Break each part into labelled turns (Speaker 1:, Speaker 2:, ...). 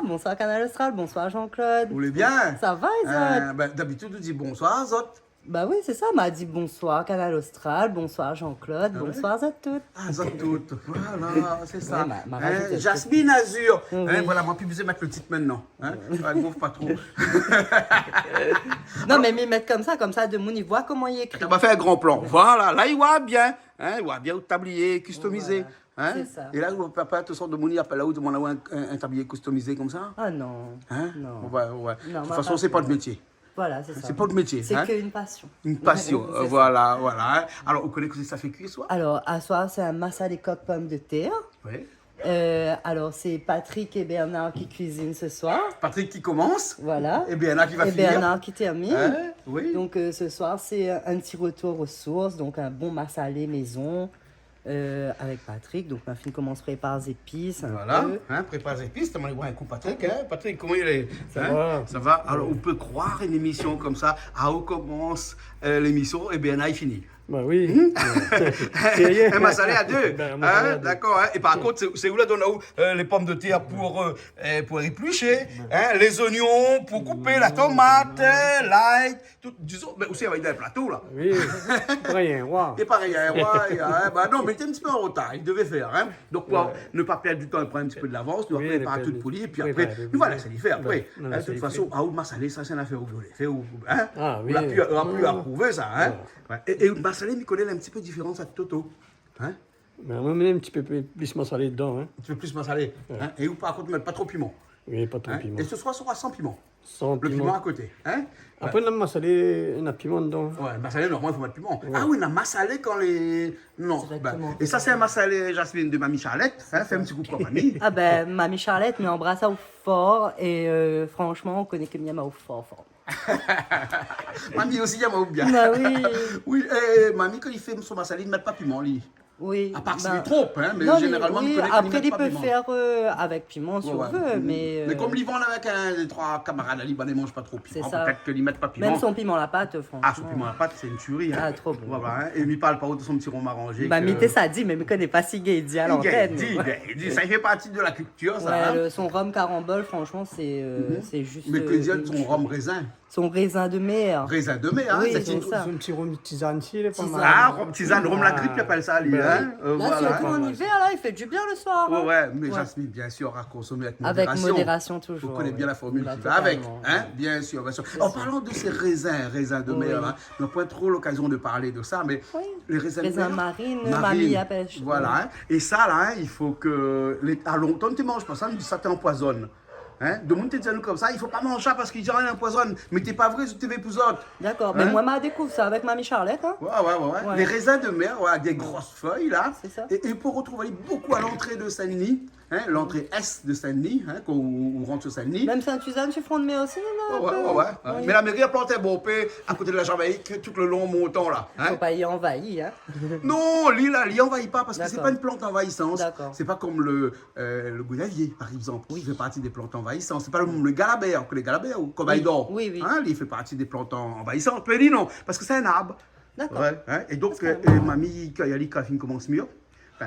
Speaker 1: bonsoir Canal Austral, bonsoir Jean-Claude.
Speaker 2: Vous voulez bien?
Speaker 1: Ça va, Izot?
Speaker 2: D'habitude, on dit bonsoir, Zot.
Speaker 1: Bah oui, c'est ça, m'a dit bonsoir Canal Austral, bonsoir Jean-Claude, bonsoir Zot toutes.
Speaker 2: Ah, Zot toutes. Voilà, c'est ça.
Speaker 1: Ouais, ma rajoute
Speaker 2: Jasmine Azur.
Speaker 1: Oui.
Speaker 2: Voilà, moi, puis vous allez mettre le titre maintenant. Ouais, gonfle pas trop.
Speaker 1: Non, mais m'y mettre comme ça, de monde, il voit comment il écrit.
Speaker 2: On va faire un grand plan. Voilà, là, il voit bien. Il voit bien au tablier customisé.
Speaker 1: Voilà, c'est ça.
Speaker 2: Et là, vous papa, tout sorte de monde, il appelle là où demande un tablier customisé comme ça.
Speaker 1: Ah non, non.
Speaker 2: Ouais.
Speaker 1: Non,
Speaker 2: De toute
Speaker 1: moi,
Speaker 2: façon,
Speaker 1: pas
Speaker 2: c'est pas
Speaker 1: plus,
Speaker 2: de métier.
Speaker 1: Voilà, c'est ça.
Speaker 2: C'est pas de métier.
Speaker 1: C'est qu'une passion.
Speaker 2: Une passion.
Speaker 1: C'est ça.
Speaker 2: Voilà. Alors, vous connaissez que ça fait cuire, soit?
Speaker 1: Alors, à soir, c'est un massa des coques pommes de terre.
Speaker 2: Oui.
Speaker 1: Alors, c'est Patrick et Bernard qui cuisinent ce soir.
Speaker 2: Patrick qui commence.
Speaker 1: Voilà.
Speaker 2: Et Bernard qui va
Speaker 1: Et
Speaker 2: finir.
Speaker 1: Bernard qui termine.
Speaker 2: Oui.
Speaker 1: Donc ce soir, c'est un petit retour aux sources, donc un bon massalé maison avec Patrick. Donc ma fille commence à préparer les épices.
Speaker 2: Voilà, prépare les pistes, on va voir un coup Patrick. Patrick, comment il est?
Speaker 3: Ça
Speaker 2: va. Alors on peut croire une émission comme ça, à où commence l'émission et Bernard il finit.
Speaker 3: Bah oui. Sérieux.
Speaker 2: Un massalé à deux.
Speaker 3: Ben, un massalé à deux.
Speaker 2: D'accord. Et par contre, c'est où là donne les pommes de terre pour éplucher, les oignons pour couper la tomate, l'ail, tout. Disons, mais aussi avec des plateaux là.
Speaker 3: Oui, rien, wow.
Speaker 2: Et pareil, non, mais t'es un petit peu en retard, il devait faire. Donc, pour ne pas perdre du temps et prendre un petit peu de l'avance, nous
Speaker 3: Oui,
Speaker 2: préparer tout de poli, et puis
Speaker 3: oui,
Speaker 2: après,
Speaker 3: oui,
Speaker 2: nous voilà, ça y fait après.
Speaker 3: oui, non,
Speaker 2: De
Speaker 3: ça
Speaker 2: toute
Speaker 3: y
Speaker 2: façon, à où massalé, ça, c'est une affaire rigolée.
Speaker 3: Ah, oui.
Speaker 2: On a pu approuver ça. Et massalé, il connaît un petit peu différent ça de Toto.
Speaker 3: Mais on va mettre un petit peu plus massalé dedans.
Speaker 2: Un petit peu plus massalé. Et où, par contre, mettre pas trop piment.
Speaker 3: Oui, pas trop piment.
Speaker 2: Et ce soir, sera sans piment.
Speaker 3: Sans
Speaker 2: Le piment à côté.
Speaker 3: Après, on a massalé, on a piment dedans.
Speaker 2: Ouais, massalé, normalement, il faut mettre piment. Ah oui, on a massalé quand les. Non.
Speaker 1: Exactement.
Speaker 2: Et ça, c'est un massalé, Jasmine, de Mamie Charlotte. Fais un petit coup pour mamie.
Speaker 1: Ah ben, mamie Charlotte me embrasse au fort et franchement, on connaît que Miam au fort.
Speaker 2: Mamie aussi, il y a bien.
Speaker 1: Bah oui.
Speaker 2: Oui, mamie, quand il fait son massalé, il ne met pas piment, lui.
Speaker 1: Oui.
Speaker 2: À part que c'est trop, mais
Speaker 1: non,
Speaker 2: généralement,
Speaker 1: oui,
Speaker 2: il connaît
Speaker 1: après,
Speaker 2: qu'il
Speaker 1: il
Speaker 2: met pas
Speaker 1: peut
Speaker 2: piment.
Speaker 1: faire avec piment si on veut, mais...
Speaker 2: Mais comme l'Yvon, avec des trois camarades à Liban, ils ne mangent pas trop piment.
Speaker 1: C'est ça.
Speaker 2: Peut-être qu'ils ne mettent pas piment.
Speaker 1: Même son piment à la pâte, franchement.
Speaker 2: Ah, son piment à la pâte, c'est une tuerie.
Speaker 1: Ah, trop bon.
Speaker 2: Voilà, Et il ne parle pas de son petit rhum arrangé.
Speaker 1: Bah, Mité, ça dit, mais je ne connais pas si gay dit à l'antenne.
Speaker 2: Il dit, ça fait partie de la culture, ça.
Speaker 1: Ouais, son rhum carambole, franchement, c'est juste...
Speaker 2: Mais que dire de son rhum raisin?
Speaker 1: Son raisin de mer.
Speaker 2: Raisin de mai,
Speaker 1: Oui,
Speaker 2: c'est
Speaker 1: c'est ça.
Speaker 3: Un petit rhum tisane, il est pas mal.
Speaker 2: Ah, rhum tisane, rhum la grippe, il appelle ça, lui.
Speaker 1: Là, surtout en hiver, là, il fait du bien le soir.
Speaker 2: Ouais, mais Jasmine, bien sûr, à consommer avec modération.
Speaker 1: Avec modération, toujours.
Speaker 2: Vous connaissez bien la formule
Speaker 1: Bah,
Speaker 2: qui va avec,
Speaker 1: totalement.
Speaker 2: bien sûr, bien sûr. En parlant de ces raisins de mer, on n'a pas trop l'occasion de parler de ça, mais les raisins de mer...
Speaker 1: marine, mamie appelle.
Speaker 2: Voilà, et ça, là, il faut que... À longtemps, tu ne manges pas ça, ça t'empoisonne. De monde te dit comme ça, il ne faut pas manger ça parce qu'il dit rien empoisonne. Mais t'es pas vrai, tu veux autres.
Speaker 1: D'accord, mais moi, je découvre ça avec mamie Charlotte.
Speaker 2: Ouais. Les raisins de mer, des grosses feuilles, là.
Speaker 1: C'est ça.
Speaker 2: Et pour retrouver beaucoup à l'entrée de Saint-Denis, l'entrée est de Saint-Denis, quand on rentre sur Saint-Denis.
Speaker 1: Même Saint-Suzanne, tu front de mer aussi, non?
Speaker 2: Ouais. Mais la mairie a planté un bon paix à côté de la Jamaïque, tout le long montant, là.
Speaker 1: Faut pas y envahir,
Speaker 2: Non, l'île envahit pas parce que c'est
Speaker 1: D'accord.
Speaker 2: pas une plante envahissante.
Speaker 1: D'accord.
Speaker 2: C'est pas comme le gounavier, par exemple, qui fait partie des plantes envahissantes. C'est pas le galabert, que les galabères ou comme Aïdor.
Speaker 1: Oui.
Speaker 2: Il fait partie des plantes envahissantes. Mais dis non, parce que c'est un arbre.
Speaker 1: D'accord.
Speaker 2: Et donc, mamie, quand il y a quand commence mieux,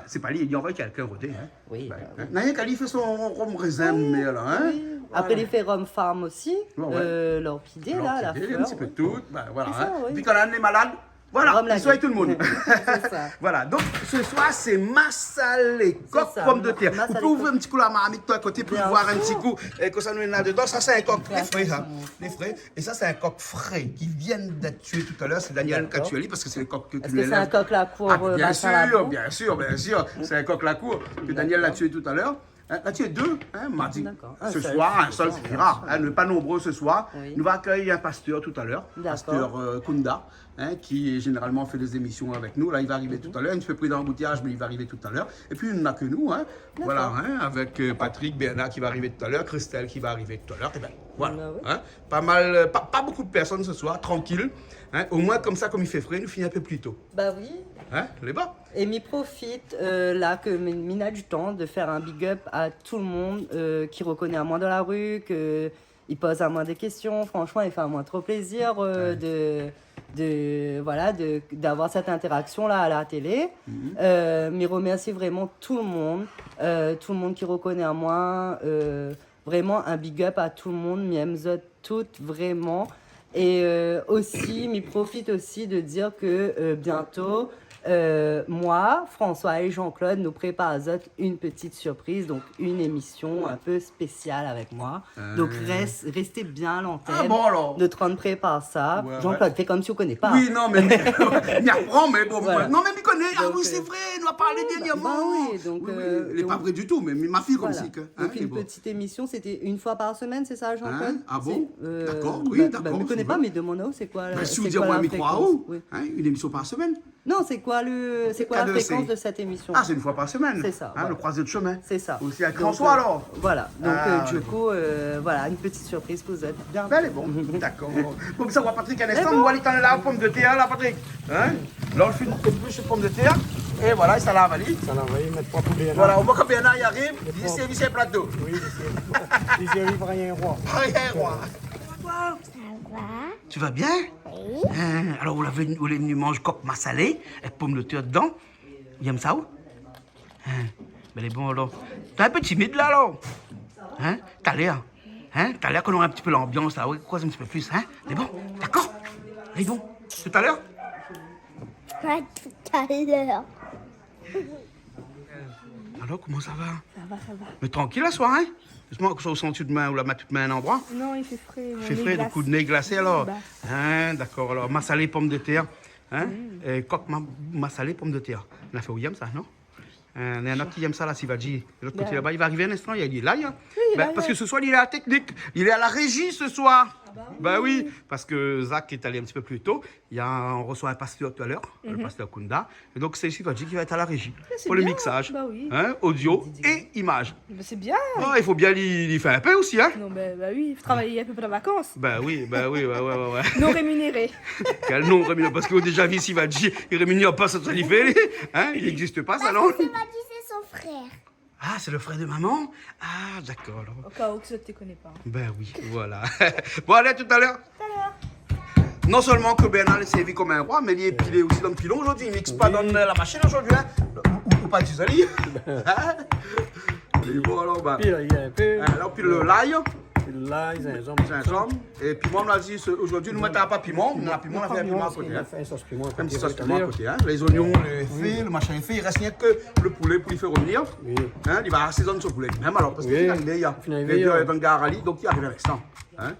Speaker 2: c'est pas lui, il y envoie quelqu'un voter.
Speaker 1: Oui.
Speaker 2: N'a qu'à lui fait son rhum raisin, mais là,
Speaker 1: Oui. Après, il fait rhum farm aussi. L'orchidée, là, la fleur.
Speaker 2: un petit peu de tout. Voilà.
Speaker 1: ça, oui.
Speaker 2: Puis quand on est malade, voilà,
Speaker 1: Rhum la
Speaker 2: il soigne
Speaker 1: grippe.
Speaker 2: tout le monde.
Speaker 1: C'est ça.
Speaker 2: Voilà, donc ce soir c'est massalé, coq,
Speaker 1: ça,
Speaker 2: pomme de terre. Vous
Speaker 1: massalé
Speaker 2: pouvez ouvrir un petit coup la marmite de toi à côté pour
Speaker 1: Bien
Speaker 2: voir un
Speaker 1: sûr.
Speaker 2: petit coup que ça nous est là-dedans. Ça c'est un coq très frais, ça. Les frais. Et ça c'est un coq frais qui vient d'être tué tout à l'heure. C'est Daniel qui a tué lui parce que c'est le coq que
Speaker 1: Est-ce que c'est un coq la cour
Speaker 2: bien
Speaker 1: bassin la
Speaker 2: sûr,
Speaker 1: boue?
Speaker 2: bien sûr. C'est un coq la cour que Daniel l'a tué tout à l'heure. Là, tu es deux, mardi.
Speaker 1: D'accord.
Speaker 2: Ce
Speaker 1: Un seul.
Speaker 2: soir, un seul suffira. Pas nombreux ce soir.
Speaker 1: Oui.
Speaker 2: Nous va accueillir un pasteur tout à l'heure,
Speaker 1: D'accord.
Speaker 2: pasteur Kunda, qui généralement fait des émissions avec nous. Là, il va arriver tout à l'heure. Il se fait pris dans l'embouteillage, mais il va arriver tout à l'heure. Et puis, il n'a que nous. Voilà, avec Patrick, Bernard qui va arriver tout à l'heure, Christelle qui va arriver tout à l'heure. Et ben, voilà. Pas mal, pas beaucoup de personnes ce soir, tranquille. Au moins, comme ça, comme il fait frais, nous finissons un peu plus tôt.
Speaker 1: Bah oui.
Speaker 2: Les bas.
Speaker 1: Et m'y profite, là, que Mina du temps, de faire un big up à tout le monde qui reconnaît à moi dans la rue, qu'il pose à moi des questions. Franchement, il fait à moi trop plaisir d'avoir cette interaction-là à la télé. Mais remercie vraiment tout le monde qui reconnaît à moi. vraiment un big up à tout le monde, miemzot toutes vraiment. Et aussi, m'y profite aussi de dire que bientôt, moi, François et Jean-Claude nous préparent une petite surprise, donc une émission un peu spéciale avec moi. Donc restez bien à l'antenne.
Speaker 2: Ah bon alors.
Speaker 1: Notre on prépare ça.
Speaker 2: Ouais,
Speaker 1: Jean-Claude, fais comme si on ne connaît pas.
Speaker 2: Oui, non, mais il apprend, mais bon,
Speaker 1: Voilà.
Speaker 2: non, mais il connaît. Ah
Speaker 1: Donc,
Speaker 2: oui, c'est vrai, il nous a parlé dernièrement.
Speaker 1: bah oui, donc,
Speaker 2: il n'est pas
Speaker 1: donc-
Speaker 2: vrai du tout, mais ma fille comme
Speaker 1: Voilà.
Speaker 2: si que.
Speaker 1: Donc
Speaker 2: il est
Speaker 1: une
Speaker 2: bon.
Speaker 1: petite émission, c'était une fois par semaine, c'est ça, Jean-Claude?
Speaker 2: Hein? Ah bon?
Speaker 1: Si
Speaker 2: D'accord, oui,
Speaker 1: bah,
Speaker 2: d'accord,
Speaker 1: je ne connais
Speaker 2: c'est
Speaker 1: pas,
Speaker 2: vrai.
Speaker 1: mais demande-nous, c'est quoi
Speaker 2: Ben, si vous
Speaker 1: c'est
Speaker 2: dites
Speaker 1: quoi
Speaker 2: moi,
Speaker 1: la
Speaker 2: micro à
Speaker 1: fréquence?
Speaker 2: où
Speaker 1: Oui.
Speaker 2: Une émission par semaine.
Speaker 1: Non, c'est quoi la
Speaker 2: K2C.
Speaker 1: fréquence de cette émission?
Speaker 2: Ah, c'est une fois par semaine.
Speaker 1: C'est ça, voilà.
Speaker 2: Le croisé de chemin.
Speaker 1: C'est ça.
Speaker 2: Aussi avec
Speaker 1: Donc,
Speaker 2: François alors.
Speaker 1: Voilà. Donc
Speaker 2: Ah,
Speaker 1: du
Speaker 2: ouais.
Speaker 1: coup, voilà, une petite surprise pour vous êtes bien.
Speaker 2: Ben, elle est bon. D'accord. Bon, ça va, Patrick, un instant.
Speaker 1: bon.
Speaker 2: On va aller t'en la pomme de terre, là, Patrick. Hein? Là, on fait une petite bûche de pomme de terre. Et voilà, ça l'a avalé.
Speaker 3: Ça l'envoie mettre pas pour bien.
Speaker 2: Voilà, on voit que Bernard y arrive. Il service un plateau.
Speaker 3: Oui, il arrive rien roi.
Speaker 2: Rien, roi.
Speaker 4: Ça va?
Speaker 2: Tu vas bien?
Speaker 4: Oui.
Speaker 2: Alors, vous l'avez venu manger coq massalé avec pomme de terre dedans. Vous aimez ça, ou? Ben, elle est bon, alors. T'es un peu timide, là, alors? Hein? T'as l'air. Hein? T'as l'air qu'on aurait un petit peu l'ambiance, là. Oui, quoi, un petit peu plus, hein? Elle est bon? D'accord? Elle est bon? Tout à l'heure?
Speaker 4: À tout à l'heure.
Speaker 2: Alors, comment ça va?
Speaker 4: Ça va, ça va.
Speaker 2: Mais tranquille, la soirée, hein? Justement, que ça au centre de main ou la main toute main à un endroit.
Speaker 5: Non, il fait frais.
Speaker 2: Fait frais, du coup de nez glacé, alors.
Speaker 5: Bah.
Speaker 2: Hein, d'accord, alors, massalé, pomme de terre. Hein? Et coq massalé, pomme de terre. On a fait où il aime ça, non? Il y en a qui aime ça, là, Sivadji. De l'autre côté là-bas, il va arriver un instant, il est là, hein.
Speaker 5: il est là,
Speaker 2: Parce
Speaker 5: ouais.
Speaker 2: que ce soir, il est à la technique, il est à la régie ce soir. Bah oui, parce que Zach est allé un petit peu plus tôt. On reçoit un pasteur tout à l'heure, le pasteur Kunda. Et donc, c'est Sivadji qui va être à la régie
Speaker 5: c'est
Speaker 2: pour le
Speaker 5: bien,
Speaker 2: mixage,
Speaker 5: bah oui.
Speaker 2: hein, audio et image.
Speaker 5: Bah, c'est bien.
Speaker 2: Ah, il faut bien lui faire un peu aussi, hein.
Speaker 5: Non, bah oui, il faut travailler un peu pour la vacances.
Speaker 2: Bah oui, ouais.
Speaker 5: Non rémunéré.
Speaker 2: Quel nom rémunéré? Parce qu'on a déjà vu Sivadji, il rémunère pas ce qu'il fait, hein, il n'existe pas ça, non?
Speaker 4: C'est pas qui c'est son frère.
Speaker 2: Ah, c'est le frère de maman? Ah, d'accord. alors.
Speaker 5: Au cas où que ça ne te connaît pas.
Speaker 2: Ben oui, voilà. Bon, allez, à tout à l'heure. Non seulement que Bernard est servi comme un roi, mais il est pilé aussi dans le pilon aujourd'hui. Il mixe pas dans la machine aujourd'hui, hein. Ou pas du sali. Hein? Et bon, alors, bah.
Speaker 3: Puis là, il y a un peu.
Speaker 2: Alors, puis le l'ail,
Speaker 3: Puis là, ils ont un
Speaker 2: c'est un somme. Et piment, on a dit, aujourd'hui, nous mettons pas piment. On a piment, on a fait un piment à côté.
Speaker 3: Il a
Speaker 2: Hein.
Speaker 3: fait un sauce piment.
Speaker 2: Un petit sauce piment à côté. Hein. Les oignons, les fils, le machin est fait. Il reste rien que le poulet pour lui faire revenir.
Speaker 3: Oui.
Speaker 2: Hein, il va assaisonner son poulet. Même alors, parce
Speaker 3: Oui.
Speaker 2: qu'il arrive, il y a
Speaker 3: Finalement,
Speaker 2: les deux
Speaker 3: oui.
Speaker 2: dans le garali, donc il arrive à l'instant. Hein.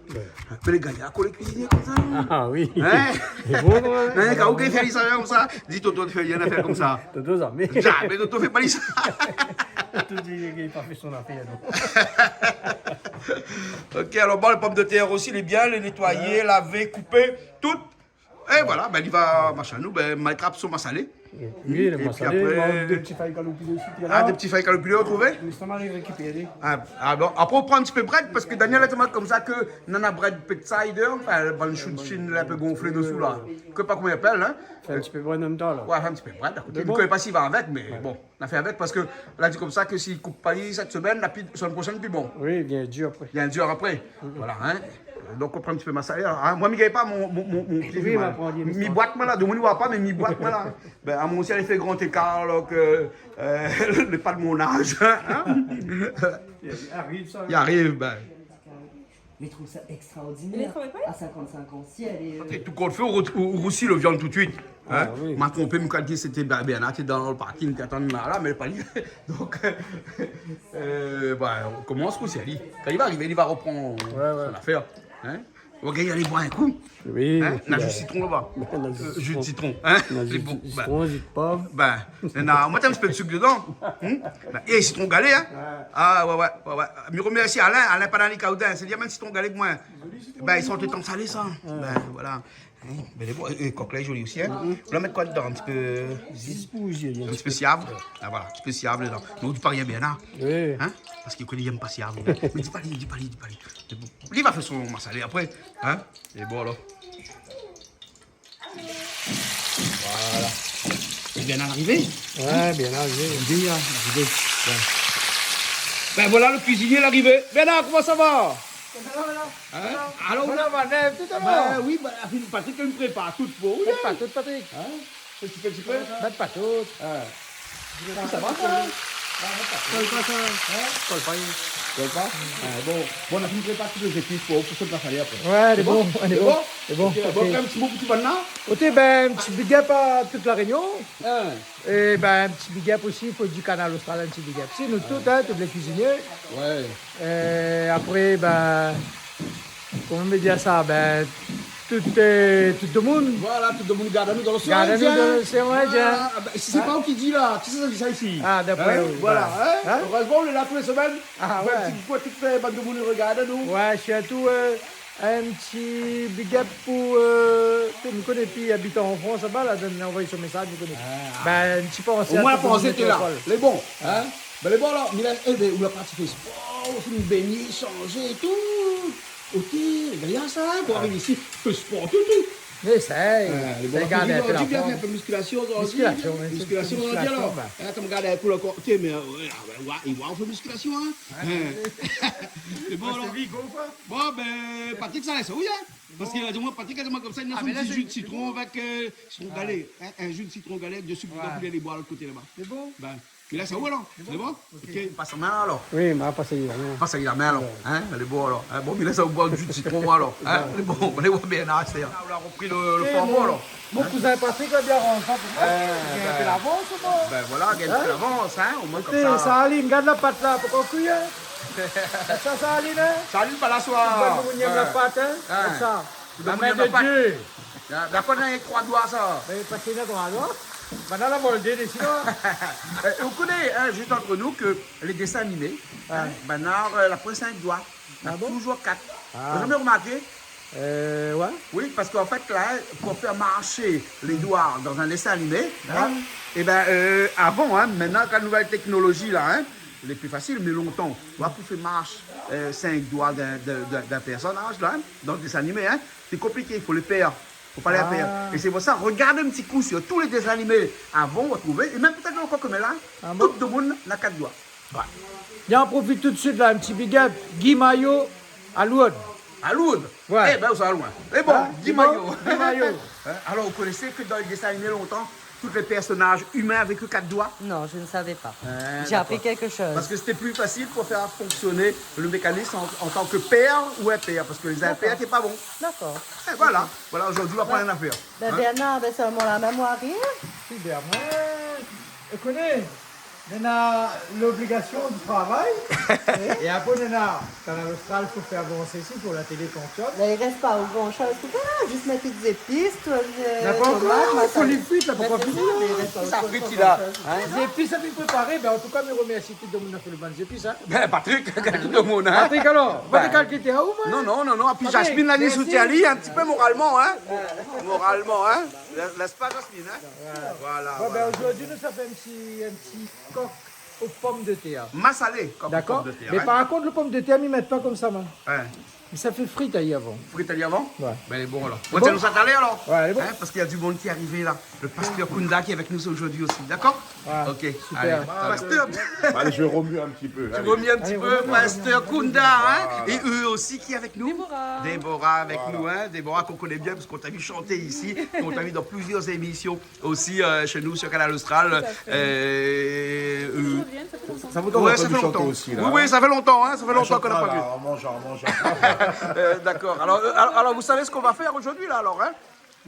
Speaker 2: Mais les gars, il y a quoi les cuisiniers comme ça?
Speaker 3: Ah oui.
Speaker 2: Hein?
Speaker 3: C'est bon, quand même.
Speaker 2: Hein, quand vous faites ça comme ça, dis Toto de faire rien à faire comme ça.
Speaker 3: T'as 2 ans, mais.
Speaker 2: Jamais Toto fait pas ça.
Speaker 3: Tout dit qu'il n'a pas fait son affaire. donc.
Speaker 2: Ok, alors bon, les pommes de terre aussi, les bien, les nettoyer, laver, couper, toutes. Et voilà, ben il va, machin, nous, ben, mettre son massalé.
Speaker 3: Oui,
Speaker 2: Et
Speaker 3: le
Speaker 2: puis
Speaker 3: massalé,
Speaker 2: après-
Speaker 3: des petits failles calopilés aussi.
Speaker 2: Ah, des petits feuilles calopulés retrouvés.
Speaker 3: Mais ça m'arrive récupérer.
Speaker 2: Ah bon, après on prend un petit peu de bread parce que Daniel est tellement comme ça que nana bread pet cider, enfin le bon chou de chine un peu gonflé dessous là, que pas comment il appelle hein.
Speaker 3: Fais un petit peu bon en même temps, là.
Speaker 2: Ouais, un petit peu de bread à côté.
Speaker 3: De
Speaker 2: Je
Speaker 3: bon.
Speaker 2: ne connais pas s'il va avec, mais bon, on a fait avec parce que là dit comme ça que s'il coupe pas cette semaine, la semaine prochaine plus bon.
Speaker 3: Oui, il vient dur après.
Speaker 2: Il y a un dur après. Voilà hein. Donc on prend un petit peu ma salaire. Hein. Moi, je ne gagne pas mon pied.
Speaker 3: Oui, il va prendre une
Speaker 2: Mi boîte, là. De moi, je ne vois pas, mais mi boîte, là. Ben, à mon ciel, il fait grand écart, là, que le pas de mon âge. Hein.
Speaker 3: Il arrive, ça.
Speaker 2: Il arrive, ben.
Speaker 1: Mais je trouve ça
Speaker 5: Elle est
Speaker 1: extraordinaire.
Speaker 5: trop belle.
Speaker 1: À 55 ans, si elle est.
Speaker 2: Et tout qu'on le fait, on roussit le viande tout de suite. Hein?
Speaker 3: Ah, oui.
Speaker 2: M'a trompé, me dit c'était Bernard qui est dans le parking, qui attend là, mais il n'est pas lié. Donc, on commence aussi. Quand il va arriver, il va reprendre son affaire. Hein? On va aller boire un coup.
Speaker 3: Oui.
Speaker 2: Hein? On a jus de citron là-bas.
Speaker 3: On a du
Speaker 2: Jus de
Speaker 3: citron.
Speaker 2: citron. Hein?
Speaker 3: On a
Speaker 2: C'est
Speaker 3: du
Speaker 2: bon.
Speaker 3: citron, du poivre.
Speaker 2: On met un petit peu de sucre dedans. Et citron galé, hein? Ah, ouais. Je remercie Alain pas dans les caoudins. C'est bien même citron galé que moi. Ils sont tout le temps salés, ça. Voilà. Ben, les coquelets jolis aussi, hein? On va mettre quoi dedans? Un petit peu. Un petit peu siavre. Ah, voilà, un petit peu siavre dedans. Mais on dit pas rien bien, hein?
Speaker 3: Oui.
Speaker 2: Hein? Parce qu'il n'aime pas siavre. Mais dis pas lui. C'est bon. Lui va faire son massalé après. Hein? Et bon, alors. Voilà. C'est bien arrivé.
Speaker 3: Ouais, bien arrivé.
Speaker 2: Bien arrivé. Ben voilà le cuisinier l'arrivée. Bernard, comment ça va? Hein? Alors,
Speaker 3: Voilà, Vanef, tout à
Speaker 2: ben
Speaker 3: l'heure.
Speaker 2: oui, Patrick, il me prépare tout pour. Oui,
Speaker 3: Pas tout, Patrick.
Speaker 2: petit peu.
Speaker 3: Pas tout.
Speaker 2: Ça va, ça?
Speaker 3: Colle pas ça. Colle pas.
Speaker 2: Colle pas. Bon, on a filtré pas toutes les épices pour se passer après.
Speaker 3: Ouais, elle est bon. Elle est
Speaker 2: C'est
Speaker 3: bon.
Speaker 2: bon?
Speaker 3: C'est bon.
Speaker 2: Ok, bon, un petit mot pour tout maintenant.
Speaker 3: Ok, ben, un petit big up à toute la Réunion.
Speaker 2: Hein.
Speaker 3: Et ben, un petit big up aussi pour du canal Austral, un petit big up. C'est nous tous, hein, tous les cuisiniers.
Speaker 2: Ouais.
Speaker 3: Et après, ben, comment me dire ça? Ben, tout le monde.
Speaker 2: Voilà, tout le monde garde nous dans le
Speaker 3: Garde-nous dans le
Speaker 2: Saint-Jean.
Speaker 3: Saint-Jean.
Speaker 2: Ah, bah, c'est pas où qui dit là. Qui c'est ça qui dit ça ici?
Speaker 3: Ah, d'après
Speaker 2: Hein?
Speaker 3: vous.
Speaker 2: Voilà.
Speaker 3: Hein?
Speaker 2: Hein? Heureusement, on est là toutes les semaines.
Speaker 3: Ah,
Speaker 2: Ouais,
Speaker 3: ouais.
Speaker 2: petit coup, tout fait, bande de monde regarde nous.
Speaker 3: Ouais, je suis à tout un petit big up pour tu me connais plus habitant en France, là-bas, là, donne envoyé son message, me connais. Ben, un petit peu
Speaker 2: Au moins, pensez, t'es là. Les bons. Hein? Ben, les bons, là, mais là, on a pratiqué sport, on fait nous baigner, changer et tout. Ok, regarde ça, pour arriver ici, le sport, tout.
Speaker 3: Essaye.
Speaker 2: Les bons,
Speaker 3: C'est garder un peu la
Speaker 2: tu viens
Speaker 3: forme.
Speaker 2: faire un peu de musculation,
Speaker 3: Musculation, oui, c'est
Speaker 2: musculation, on va dire,
Speaker 3: musculation,
Speaker 2: là.
Speaker 3: ben.
Speaker 2: Hein, comme garder un peu le corps. Ok, mais, il va, on fait musculation, hein. C'est bon, alors. Bon, ben, Patrick, ça laisse, oui, hein. Parce qu'il a dit, moi, Patrick a dit, moi, comme ça, il a son petit jus de citron avec citron galet. Un jus de citron galet dessus pour pas couler les bois à l'autre côté là-bas.
Speaker 3: C'est bon?
Speaker 2: Ben, il laisse ça où alors? C'est bon? Ok, passe la main alors.
Speaker 3: Oui, mais pas ça y est.
Speaker 2: Passe la main alors. Hein? Elle est bon alors. Hein? Bon, il laisse ça au bois du jus de citron alors. Hein? Elle est bon, on est bien là, c'est. On a repris le flambeau alors.
Speaker 3: Mon cousin Patrick a bien rentré pour moi. Il y a un peu d'avance ou pas?
Speaker 2: Ben voilà, gagne de l'avance, hein? Au moins comme
Speaker 3: Écoutez,
Speaker 2: ça.
Speaker 3: Saline, garde la pâte là, pour qu'on cuise. Ça, Saline, hein?
Speaker 2: Salut, pas la
Speaker 3: Pas
Speaker 2: soirée.
Speaker 3: pour la pâte, hein? Comme ça. La
Speaker 2: donnes
Speaker 3: main
Speaker 2: la
Speaker 3: de
Speaker 2: pâte.
Speaker 3: Dieu.
Speaker 2: D'accord, il y a 3 doigts ça.
Speaker 3: Mais passez là dans la loi. Maintenant, la volée, sinon.
Speaker 2: Vous connaissez, hein, juste entre nous, que les dessins animés, hein, maintenant, la première 5 doigts, il y a
Speaker 3: Ah bon?
Speaker 2: toujours 4.
Speaker 3: Ah.
Speaker 2: Vous avez jamais remarqué?
Speaker 3: Ouais.
Speaker 2: Oui, parce qu'en fait, là, pour faire marcher les doigts dans un dessin animé, hein, et ben, avant, hein, maintenant, avec la nouvelle technologie, là, hein, les plus faciles, mais longtemps, pour faire marcher 5 doigts d'un personnage, là, hein, dans le dessin animé, hein, c'est compliqué, il faut les perdre. Faut pas les perdre. Et c'est pour ça, regardez un petit coup sur tous les dessins animés avant, on va trouver, et même peut-être encore comme là, tout le monde n'a 4 doigts. Ouais.
Speaker 3: J'en profite tout de suite là, un petit big up. Guy Maillot à Lourdes.
Speaker 2: À Lourdes?
Speaker 3: Ouais.
Speaker 2: Eh ben, vous allez loin. Mais bon,
Speaker 3: Hein?
Speaker 2: Guy Maillot.
Speaker 3: Guy Maillot.
Speaker 2: Hein? Alors, vous connaissez que dans les dessins animés longtemps, tous les personnages humains avec que 4 doigts?
Speaker 1: Non, je ne savais pas. J'ai
Speaker 2: d'accord.
Speaker 1: appris quelque chose.
Speaker 2: Parce que c'était plus facile pour faire fonctionner le mécanisme en tant que père ou impair, parce que les impairs n'étaient pas bons.
Speaker 1: D'accord.
Speaker 2: Et voilà, voilà, aujourd'hui, on va prendre rien à faire.
Speaker 1: Ben, Bernard, ben, seulement la mémoire.
Speaker 3: Super. Vous connaissez, on a l'obligation du travail. Et après, on a, quand on Austral, il faut faire avancer ici pour la télé fonctionne.
Speaker 1: Ben, il reste pas grand chose. Juste mettre des épices,
Speaker 3: n'a pas encore, il faut les frites là pour pas finir.
Speaker 2: Ça frite, il a.
Speaker 3: Les épices, ça fait préparer. Ben, en tout cas, je remercie tout le monde qui a fait le bon épices. Hein.
Speaker 2: Ben, Patrick, tout le monde, hein?
Speaker 3: Patrick, alors, pas de calquer à où, moi?
Speaker 2: Non. Et puis
Speaker 3: Patrick,
Speaker 2: Jasmine l'a dit
Speaker 3: merci.
Speaker 2: soutien lui, un petit peu moralement, hein? Moralement, hein? Laisse pas Jasmine, hein? Voilà.
Speaker 3: Bon, ben, aujourd'hui, nous, ça fait un petit coq aux pommes de terre.
Speaker 2: Massalé, comme
Speaker 3: D'accord?
Speaker 2: pomme de terre,
Speaker 3: Mais
Speaker 2: hein?
Speaker 3: par contre, le pomme de terre, ils ne mettent pas comme ça, moi.
Speaker 2: Hein.
Speaker 3: Mais ça fait frite à y avant.
Speaker 2: Frite à avant?
Speaker 3: Ouais.
Speaker 2: Ben, elle est bon alors.
Speaker 3: bon?
Speaker 2: On tient nous s'atteler alors?
Speaker 3: Ouais, elle est bon.
Speaker 2: Hein, parce qu'il y a du monde qui est arrivé là. Le pasteur Kunda qui est avec nous aujourd'hui aussi, d'accord?
Speaker 3: Ouais,
Speaker 2: Ok,
Speaker 3: super.
Speaker 2: allez. Pasteur,
Speaker 6: Allez, je remuer un petit peu.
Speaker 2: tu
Speaker 6: allez.
Speaker 2: remis un petit
Speaker 3: Allez,
Speaker 2: peu,
Speaker 3: remue,
Speaker 2: pasteur Kunda, hein? Et eux aussi qui est avec nous? Déborah avec nous, hein? Déborah qu'on connaît bien parce qu'on t'a vu chanter ici, qu'on t'a vu dans plusieurs émissions aussi chez nous sur Canal Austral.
Speaker 6: Ça vous donne
Speaker 2: Ouais,
Speaker 6: un
Speaker 2: ça
Speaker 6: peu
Speaker 2: fait
Speaker 6: de chanter
Speaker 2: longtemps.
Speaker 6: aussi, là.
Speaker 2: Oui, ça fait longtemps, hein? Ça fait longtemps qu'on n'a pas vu.
Speaker 6: En mangeant.
Speaker 2: D'accord. Alors, vous savez ce qu'on va faire aujourd'hui, là, alors, hein?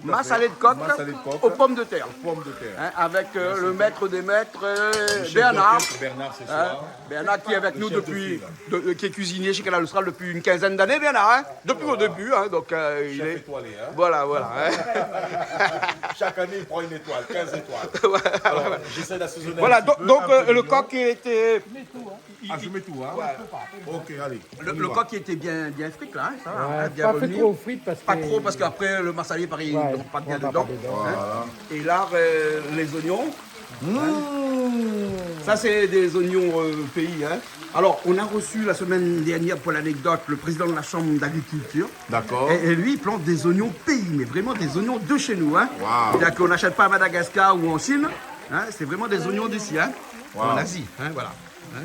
Speaker 2: Massalé de coq
Speaker 6: Massalé de coq.
Speaker 2: aux pommes de terre.
Speaker 6: Pommes de terre.
Speaker 2: Hein, avec le maître des maîtres,
Speaker 6: Le chef
Speaker 2: Bernard.
Speaker 6: d'orchestre, Bernard, c'est
Speaker 2: Hein,
Speaker 6: ça.
Speaker 2: Bernard qui est avec
Speaker 6: Le
Speaker 2: nous
Speaker 6: chef de
Speaker 2: depuis,
Speaker 6: file.
Speaker 2: qui est cuisinier chez Canal Austral depuis une quinzaine d'années, Bernard. Hein? Depuis au début, hein, donc il
Speaker 6: Chef
Speaker 2: est.
Speaker 6: étoilé, hein.
Speaker 2: Voilà. Hein?
Speaker 6: Chaque année, il prend une étoile, 15 étoiles. Alors, j'essaie d'assaisonner
Speaker 2: Voilà,
Speaker 6: un petit peu,
Speaker 2: donc
Speaker 6: un peu
Speaker 2: le
Speaker 6: mignon.
Speaker 2: coq était.
Speaker 6: Ah, je mets tout, hein. Ok, allez.
Speaker 2: Le
Speaker 6: on y va.
Speaker 2: coq était bien frit, là, hein, ça va, hein,
Speaker 3: Ouais,
Speaker 2: bien
Speaker 3: pas fait
Speaker 2: revenu.
Speaker 3: trop frites parce que.
Speaker 2: Pas trop, parce qu'après, le massalé, pareil,
Speaker 3: Ouais,
Speaker 2: il ne pas bien
Speaker 3: on va
Speaker 2: dedans.
Speaker 3: pas dedans.
Speaker 2: Hein.
Speaker 6: Voilà.
Speaker 2: Et là, les oignons. Ça, c'est des oignons pays. Hein. Alors, on a reçu la semaine dernière, pour l'anecdote, le président de la Chambre d'agriculture.
Speaker 6: D'accord.
Speaker 2: Et lui, il plante des oignons pays, mais vraiment des oignons de chez nous. Hein.
Speaker 6: Wow.
Speaker 2: C'est-à-dire qu'on n'achète pas à Madagascar ou en Chine. Hein. C'est vraiment des oignons d'ici, hein.
Speaker 6: Wow.
Speaker 2: En Asie. Hein, voilà. Hein.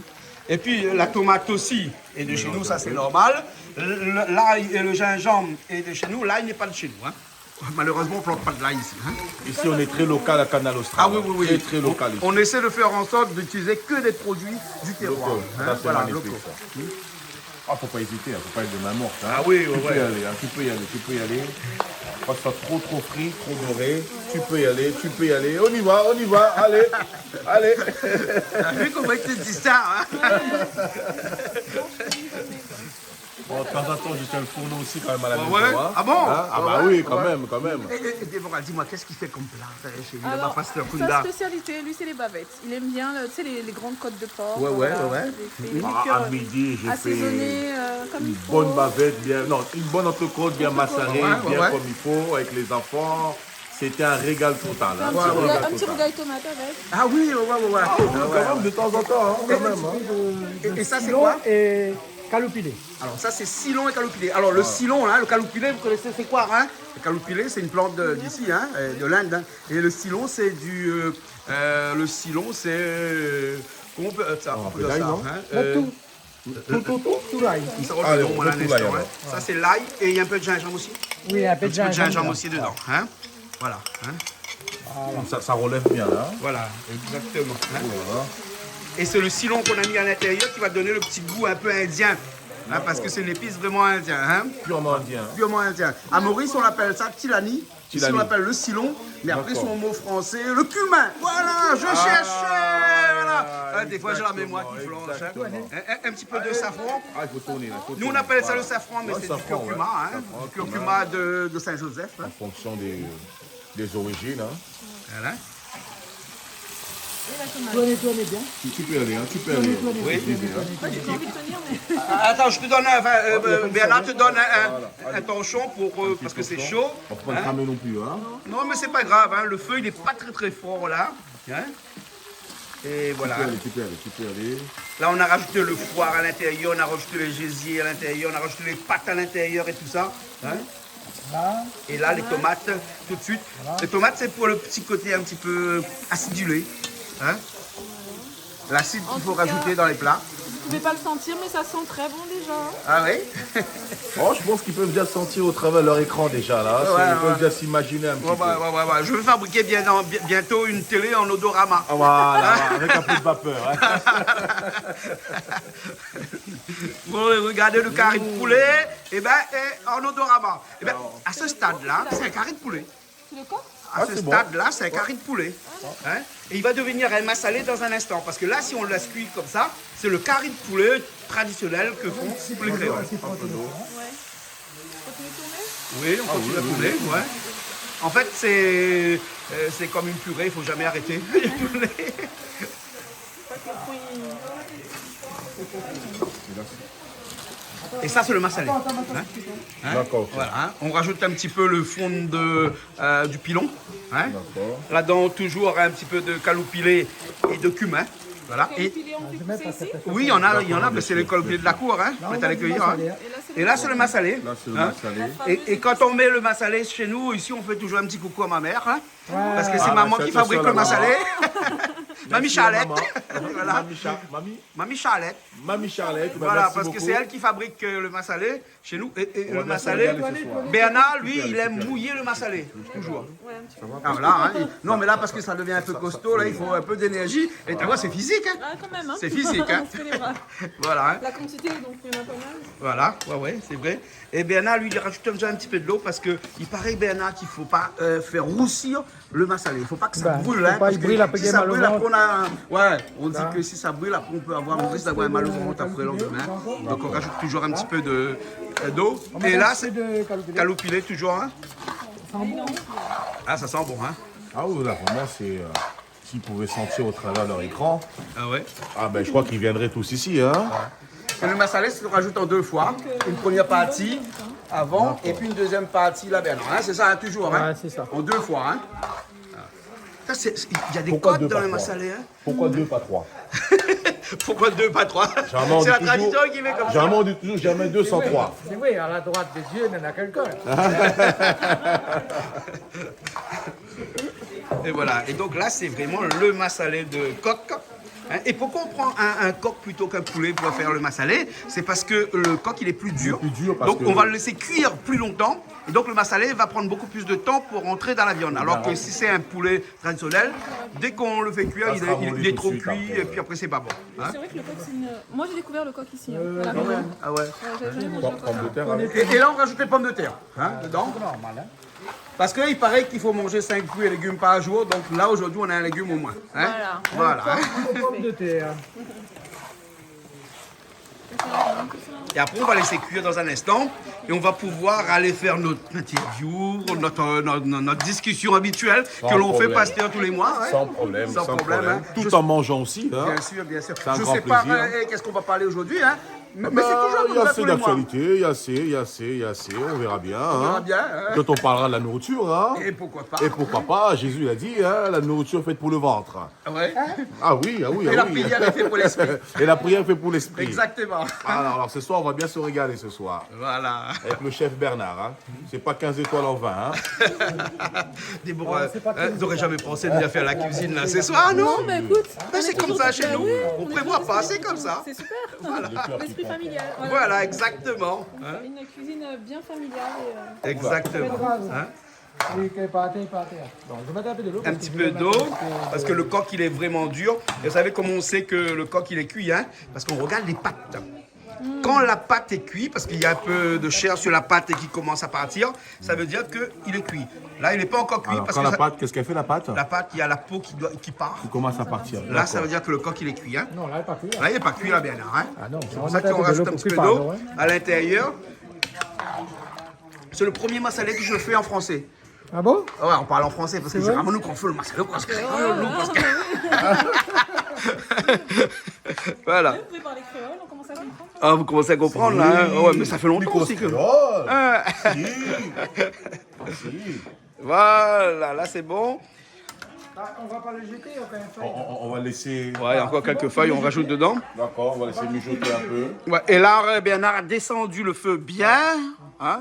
Speaker 2: Et puis, la tomate aussi est de chez nous, ça c'est normal. L'ail et le gingembre est de chez nous. L'ail n'est pas de chez nous. Hein. malheureusement, on ne plante pas de l'ail ici. Hein.
Speaker 6: Ici, on est très local à Canal Austral.
Speaker 2: Ah oui, oui, oui.
Speaker 6: Très, très local ici.
Speaker 2: On essaie de faire en sorte d'utiliser que des produits du terroir.
Speaker 6: Locaux.
Speaker 2: Hein,
Speaker 6: Ça, c'est
Speaker 2: voilà,
Speaker 6: magnifique,
Speaker 2: locaux.
Speaker 6: ça. Ah, faut pas hésiter, faut pas être de main morte. Hein.
Speaker 2: Ah oui,
Speaker 6: tu
Speaker 2: ouais,
Speaker 6: peux
Speaker 2: ouais.
Speaker 6: y aller, hein, tu peux y aller, tu peux y aller. Pas que ça soit trop frit, trop doré. Tu peux y aller, tu peux y aller. On y va, allez, allez.
Speaker 2: T'as vu comment il te dit ça, hein?
Speaker 6: Bon, de temps en temps, je tiens le fourneau aussi quand même à la maison.
Speaker 2: ouais.
Speaker 6: Hein.
Speaker 2: Ah bon?
Speaker 6: Hein. Ah bah
Speaker 2: Ouais,
Speaker 6: oui, quand
Speaker 2: ouais.
Speaker 6: même, quand même.
Speaker 2: Et Déborah, dis-moi, qu'est-ce qu'il fait comme plat chez lui,
Speaker 5: Alors,
Speaker 2: pasteur
Speaker 5: sa
Speaker 2: Kunda?
Speaker 5: spécialité, lui, c'est les bavettes. Il aime bien, tu sais, les grandes côtes de porc.
Speaker 2: Ouais, ouais, ouais.
Speaker 5: J'ai fait les
Speaker 6: Ah,
Speaker 5: liqueurs
Speaker 6: à midi, j'ai fait
Speaker 5: assaisonnées comme il
Speaker 6: une
Speaker 5: faut.
Speaker 6: bonne bavette, bien, non, une bonne entrecôte bien macerée,
Speaker 2: Ouais,
Speaker 6: bien
Speaker 2: ouais.
Speaker 6: comme il faut, avec les enfants. C'était un régal total. Hein.
Speaker 5: Un petit rougail tomate avec.
Speaker 2: Ah oui, ouais.
Speaker 6: Ah oui, quand même, de temps en temps, hein, quand même. Hein.
Speaker 2: Et ça, c'est
Speaker 3: Silon
Speaker 2: quoi?
Speaker 3: et caloupilé.
Speaker 2: Alors ça, c'est Silon et Caloupilé. Alors le Silon, hein, le Caloupilé, vous connaissez, c'est quoi, hein? Le Caloupilé, c'est une plante d'ici, hein, de l'Inde. Hein. Et le Silon, c'est du... le Silon, c'est... comment on peut... ça, on peut dire
Speaker 6: l'ail,
Speaker 2: ça,
Speaker 6: non?
Speaker 2: hein,
Speaker 3: Tout l'ail.
Speaker 2: il s'en
Speaker 6: Allez,
Speaker 2: le nom,
Speaker 6: on
Speaker 2: là,
Speaker 6: met
Speaker 2: un
Speaker 6: tout l'ail,
Speaker 2: instant, hein.
Speaker 6: alors.
Speaker 2: Ça, c'est l'ail et il y a un peu de gingembre aussi.
Speaker 3: Oui, un peu
Speaker 2: Un
Speaker 3: de
Speaker 2: petit peu de gingembre
Speaker 3: gingembre.
Speaker 2: aussi dedans, hein. Voilà, hein.
Speaker 6: Ça relève bien, hein.
Speaker 2: Voilà, exactement. Hein.
Speaker 6: Voilà.
Speaker 2: Et c'est le Silon qu'on a mis à l'intérieur qui va donner le petit goût un peu indien. Hein, parce que c'est une épice vraiment indienne. Hein.
Speaker 6: Purement indien.
Speaker 2: Purement indien. À Maurice, on appelle ça tilani. Ici,
Speaker 6: Tilani.
Speaker 2: on appelle le Silon. Mais après,
Speaker 6: D'accord.
Speaker 2: son mot français, le cumin. Voilà, je cherchais. Voilà. Hein, des fois, j'ai la mémoire qui flanche. Hein.
Speaker 6: Exactement.
Speaker 2: Un petit peu de safran.
Speaker 6: Ah, il faut tourner là. faut
Speaker 2: Nous, on
Speaker 6: tourner.
Speaker 2: appelle ça
Speaker 6: Voilà.
Speaker 2: le safran, mais
Speaker 6: Ouais,
Speaker 2: c'est du
Speaker 6: safran,
Speaker 2: curcuma.
Speaker 6: ouais.
Speaker 2: Hein.
Speaker 6: Safran,
Speaker 2: Du curcuma de Saint-Joseph. Hein.
Speaker 6: En fonction des origines. Hein.
Speaker 2: Voilà.
Speaker 3: Tournez bien.
Speaker 6: Tu peux y aller, hein. Tu peux y aller.
Speaker 2: Oui.
Speaker 5: J'ai envie de tenir, mais.
Speaker 2: Attends, je te donne Bernard te donne un torchon pour, parce que c'est chaud.
Speaker 6: On peut pas le cramer non plus, hein.
Speaker 2: Non, mais c'est pas grave, hein. Le feu il est pas très fort là. Hein. Et voilà.
Speaker 6: Tu peux y aller.
Speaker 2: Là, on a rajouté le foire à l'intérieur, on a rajouté les gésiers à l'intérieur, on a rajouté les pâtes à l'intérieur et tout ça. Hein. Et là, les tomates, tout de suite. Les tomates, c'est pour le petit côté un petit peu acidulé. Hein. L'acide qu'il faut
Speaker 5: tout cas-
Speaker 2: rajouter dans les plats.
Speaker 5: Vous pouvez pas le sentir, mais ça sent très bon déjà.
Speaker 2: Ah oui.
Speaker 6: Oh, je pense qu'ils peuvent déjà sentir au travers de leur écran déjà là. Ils peuvent déjà s'imaginer un petit peu.
Speaker 2: Ouais. Je vais fabriquer bientôt une télé en odorama.
Speaker 6: Ah, voilà, avec un peu de vapeur. Hein.
Speaker 2: Vous regardez le carré de poulet, et en odorama. Et ben, à ce stade-là, c'est un carré de poulet.
Speaker 5: C'est le quoi?
Speaker 2: À ce
Speaker 6: c'est bon.
Speaker 2: stade-là, c'est un carré de poulet. Hein. Et il va devenir un massalé dans un instant. Parce que là, si on le laisse cuire comme ça, c'est le carré de poulet traditionnel que font tous les créoles.
Speaker 5: Continuez de tourner?
Speaker 2: Oui, on continue à tourner. Ouais. En fait, c'est comme une purée, il ne faut jamais arrêter. Et ça, c'est le massalé. Hein.
Speaker 6: D'accord. ok.
Speaker 2: Voilà, hein. On rajoute un petit peu le fond du pilon. Hein.
Speaker 6: D'accord.
Speaker 2: Là-dedans, toujours un petit peu de caloupilé et de cumin. Voilà.
Speaker 5: Et
Speaker 2: Et,
Speaker 5: puis on fait pousser ici?
Speaker 2: oui, il y en a, mais c'est les caloupilés de la cour. Hein. On est allé cueillir. Hein. Et là, c'est le massalé.
Speaker 6: Là, c'est le
Speaker 2: Hein.
Speaker 6: massalé.
Speaker 2: Et quand on met le massalé chez nous, ici, on fait toujours un petit coucou à ma mère. Hein. Parce que c'est
Speaker 6: Ah,
Speaker 2: maman
Speaker 6: bah,
Speaker 2: qui
Speaker 6: c'est
Speaker 2: fabrique
Speaker 6: ça,
Speaker 2: le
Speaker 6: là-bas.
Speaker 2: massalé. Mamie Charlette.
Speaker 6: Maman.
Speaker 2: Voilà. Mamie Charlette.
Speaker 6: Mamie Charlette. bah,
Speaker 2: Voilà,
Speaker 6: merci
Speaker 2: parce que
Speaker 6: beaucoup.
Speaker 2: c'est elle qui fabrique le massalé chez nous. Et
Speaker 6: On va
Speaker 2: le
Speaker 6: bien se
Speaker 2: massalé,
Speaker 6: régaler ce soir.
Speaker 2: Bernard, lui, il aime mouiller le massalé, toujours. Ah, voilà, hein. Non, mais là, parce que ça devient un peu costaud, là, il faut un peu d'énergie. Et tu vois, c'est physique, hein.
Speaker 5: Ah, quand même, hein?
Speaker 2: C'est physique, hein.
Speaker 5: On se fait les bras.
Speaker 2: Voilà, hein.
Speaker 5: La quantité, donc il y en a pas mal.
Speaker 2: Voilà, ouais, c'est vrai. Et Bernard, lui, il rajoute déjà un petit peu de l'eau parce qu'il paraît, Bernard, qu'il ne faut pas faire roussir le massalé. Il ne faut pas que ça
Speaker 3: Bah,
Speaker 2: brûle.
Speaker 3: faut
Speaker 2: Hein,
Speaker 3: pas
Speaker 2: parce
Speaker 3: il
Speaker 2: que
Speaker 3: brûle, après,
Speaker 2: si
Speaker 3: il y a
Speaker 2: ça
Speaker 3: mal au
Speaker 2: brûle, après,
Speaker 3: ventre.
Speaker 2: on dit que si ça brûle, après, on peut avoir un risque d'avoir un mal au ventre après le lendemain. Donc, on rajoute toujours un petit peu d'eau. Et là, c'est
Speaker 3: de
Speaker 2: caloupilé toujours. Hein. Ah, ça sent bon, hein.
Speaker 6: Ah oui, là, vraiment, c'est... S'ils pouvaient sentir au travers de leur écran,
Speaker 2: Ah ouais.
Speaker 6: ah ben je crois qu'ils viendraient tous ici, hein.
Speaker 2: Et le massalé, c'est rajoute en deux fois. Une première partie avant et puis une deuxième partie là, Bernard. Hein, c'est ça, hein, toujours. Hein.
Speaker 3: Ouais, c'est ça.
Speaker 2: En deux fois. Hein. Ça, il y a des
Speaker 6: Pourquoi
Speaker 2: codes
Speaker 6: deux,
Speaker 2: dans
Speaker 6: pas
Speaker 2: le
Speaker 6: trois?
Speaker 2: massalé. Hein.
Speaker 6: Pourquoi 2, pas 3?
Speaker 2: Pourquoi deux, pas trois?
Speaker 6: Généralement, on
Speaker 2: C'est
Speaker 6: dit
Speaker 2: la
Speaker 6: toujours-
Speaker 2: tradition qui met comme ça.
Speaker 6: Généralement, on dit toujours jamais 2 sans 3.
Speaker 3: C'est vrai, à la droite de Dieu, il y en a quelqu'un.
Speaker 2: Et voilà. Et donc là, c'est vraiment le massalé de coq. Hein, et pourquoi on prend un coq plutôt qu'un poulet pour faire le massalé? C'est parce que le coq il est plus dur. Donc on va le laisser cuire plus longtemps. Et donc le massalé va prendre beaucoup plus de temps pour rentrer dans la viande. Alors que si c'est un poulet traditionnel, dès qu'on le fait cuire, il est trop cuit et puis après c'est pas bon. Hein?
Speaker 5: C'est vrai que le coq, c'est une... Moi, j'ai découvert le coq ici. Hein, à la maison.
Speaker 2: Ah ouais.
Speaker 5: J'avais jamais mangé un coq.
Speaker 6: Pomme de terre, hein.
Speaker 2: Et là on rajoute les pommes de terre dedans.
Speaker 3: Normal, hein.
Speaker 2: Parce qu'il paraît qu'il faut manger 5 fruits et légumes par jour. Donc là aujourd'hui on a un légume au moins. Hein? Voilà.
Speaker 3: Pommes de terre.
Speaker 2: Et après, on va laisser cuire dans un instant et on va pouvoir aller faire notre interview, notre discussion habituelle que l'on fait pasteur tous les mois. Hein.
Speaker 6: Sans problème,
Speaker 2: Sans problème, hein.
Speaker 6: Tout en mangeant aussi. Hein.
Speaker 2: Bien sûr, bien sûr.
Speaker 6: C'est un
Speaker 2: Je
Speaker 6: grand
Speaker 2: sais pas
Speaker 6: plaisir.
Speaker 2: qu'est-ce qu'on va parler aujourd'hui, hein. Mais
Speaker 6: Ben,
Speaker 2: c'est toujours
Speaker 6: il y
Speaker 2: comme
Speaker 6: a
Speaker 2: ça
Speaker 6: assez
Speaker 2: tous les mois.
Speaker 6: d'actualité, il y a assez, on verra bien.
Speaker 2: On verra
Speaker 6: hein.
Speaker 2: bien. Hein.
Speaker 6: Quand on parlera de la nourriture, hein.
Speaker 2: Et pourquoi pas.
Speaker 6: Et pourquoi pas, Jésus l'a dit, hein, la nourriture faite pour le ventre.
Speaker 2: Ouais.
Speaker 6: Ah oui, ah oui,
Speaker 2: Et
Speaker 6: ah
Speaker 2: la
Speaker 6: oui.
Speaker 2: prière est faite pour l'esprit.
Speaker 6: Et la prière fait pour l'esprit.
Speaker 2: Exactement.
Speaker 6: Alors ce soir, on va bien se régaler ce soir.
Speaker 2: Voilà.
Speaker 6: Avec le chef Bernard. Hein. C'est pas 15 étoiles en 20. Hein.
Speaker 2: Déborah, t'aurais jamais pensé de venir faire la cuisine là ce soir, non?
Speaker 5: Non, mais écoute.
Speaker 2: Ben, c'est comme ça chez nous.
Speaker 5: Oui,
Speaker 2: On prévoit pas, c'est comme ça.
Speaker 5: C'est super. L'esprit familial.
Speaker 2: Voilà, exactement. Hein.
Speaker 5: Une cuisine bien familiale. Et,
Speaker 2: Exactement. Hein.
Speaker 3: Oui, que pas à terre, pas à terre. Bon, je vais mettre un peu de l'eau.
Speaker 2: Un petit peu d'eau, parce que le coq il est vraiment dur. Et vous savez comment on sait que le coq il est cuit, hein? Parce qu'on regarde les pattes. Quand la pâte est cuite, parce qu'il y a un peu de chair sur la pâte et qui commence à partir, ça veut dire qu'il est cuit. Là, il n'est pas encore cuit.
Speaker 6: Alors,
Speaker 2: parce
Speaker 6: quand
Speaker 2: que
Speaker 6: la pâte, qu'est-ce qu'elle fait la pâte?
Speaker 2: la pâte, il y a la peau qui part.
Speaker 6: Il commence à partir.
Speaker 2: Là, ça veut dire que le coq il est cuit. Hein?
Speaker 3: Non, là, il n'est pas cuit.
Speaker 2: Là, il n'est pas cuit, là, bien. Hein?
Speaker 3: Ah non,
Speaker 2: C'est pour ça qu'on rajoute un petit peu d'eau à l'intérieur. C'est le premier massalé que je fais en français.
Speaker 3: Ah bon?
Speaker 2: Ah ouais, on parle en français parce que c'est vraiment nous qu'on fait le massalé. Parce que... Voilà.
Speaker 5: vous pouvez parler créole, on commence à comprendre.
Speaker 2: Ah, vous commencez à comprendre là, hein? Ouais, mais ça fait longtemps aussi que... Ah. Voilà, là c'est bon.
Speaker 3: Ah, on va pas le jeter, enfin.
Speaker 6: On va laisser.
Speaker 2: Ouais, il y a encore quelques feuilles, on rajoute dedans.
Speaker 6: D'accord, on va laisser mijoter un peu.
Speaker 2: Ouais, et là, Bernard a descendu le feu bien, hein,